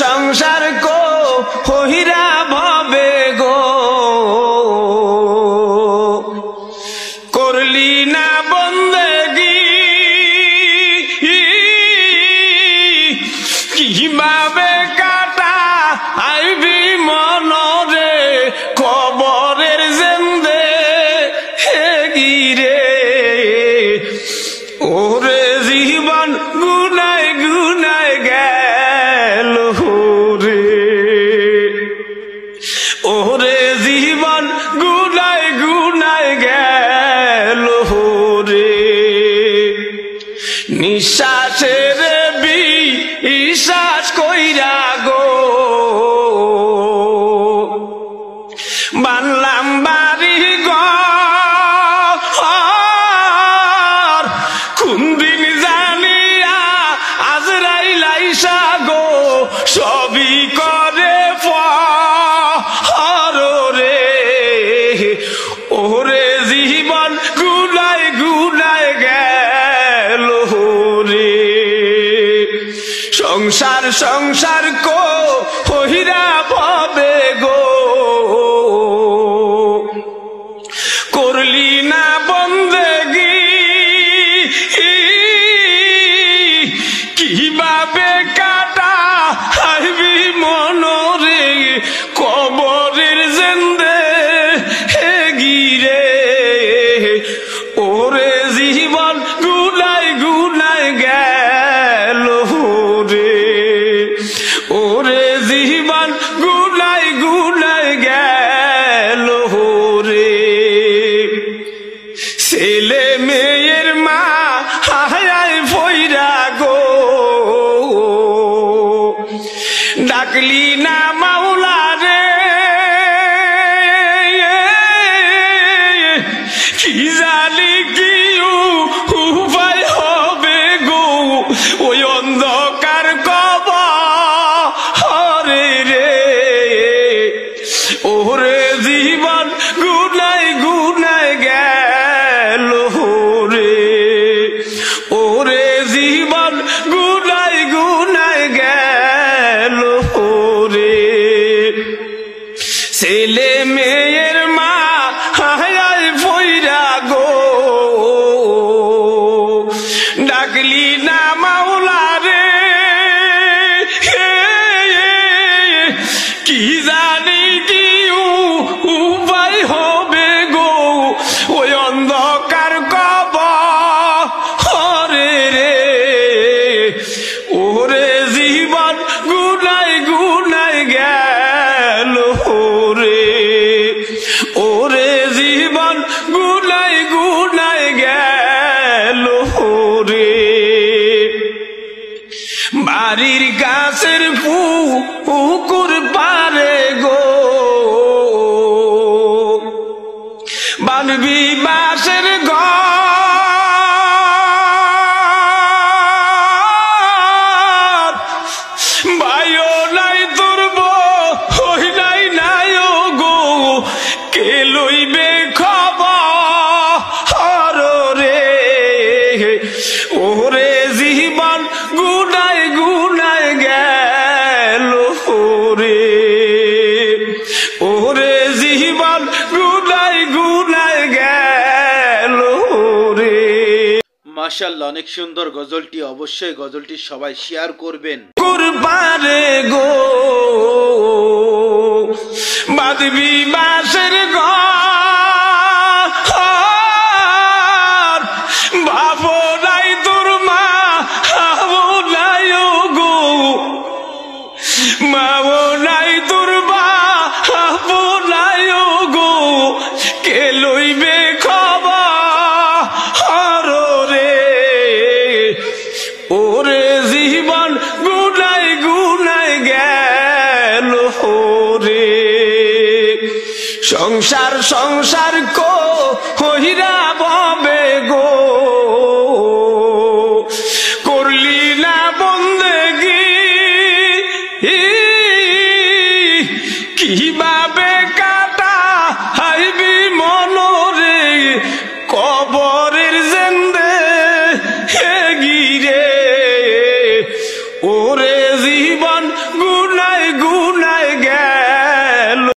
সংসার কো হইরা ভবে গো করলি না বন্দেগি কিভাবে কাটা আইবি মনরে কবরের জেন্দে হে গিরে ওরে জীবন গুনায় গুনায় গেল রে ওরে জীবন গুনায় গুনায় গেল রে নিঃশ্বাসের বিশ্বাস কইরা গো বানলাম বাড়ি ঘর কোন দিন জানিয়া আজরাইল আইসা গো সবই করে পর রে ওরে জীবন গুনায় গুনায় গেল রে সংসার সংসার কো হইরা ভবে গো করলি না বন্দেগি কিভাবে কাটা আইবি মনরে কবরের জেন্দে হে গিরে ওরে জীবন গুনায় গুনায় গেল রে ওরে জীবন গুনায় গুনায় গেল রে ছেলে মেয়ের মা হায় ফইরা গো ডাকলি না মাওলা রে কি জানি কি উপায় হবে গো ওই অন্ধকার কবরে রে ওরে জীবন গুনায় গুনায় গেল রে ওরে জীবন গুনায় গুনায় গেল রে ছেলে মেয়ের মা হায় ফইরা গো ডাকলি না মাওলা রে কি জানি কি উপায় হবে গো ওই অন্ধকার কবরে রে ওরে জীবন গুনায় গুনায় গেল রে ওরে জীবন গুনায় গুনায় গেল রে বাড়ির গাছের পুকুর পারে গো বানবি বাসের ঘর ভাইও নাই তুরব হই নাই নাই গো কে লইবে খবর রে ওরে জীবন গুনায় গুনায় গেল রে ওরে জীবন গুনায় গুনায় গেল রে মাশাআল্লাহ, অনেক সুন্দর গজলটি। অবশ্যই গজলটি সবাই শেয়ার করবেন। কুরবানে গো বাদবি বাসের ঘর বাবো নাই তোর মা হাবো নাই গো মাবো নাই তোর মা হাবো নাই গো কে লইবে খবর রে ওরে জীবন গুনায় গুনায় গেল রে সংসার সংসার কো হইরা ভবে গো করলি না বন্দেগি কিভাবে কাটা আইবি মনরে কবরের জেন্দে হে গিরে ওরে জীবন নাই গো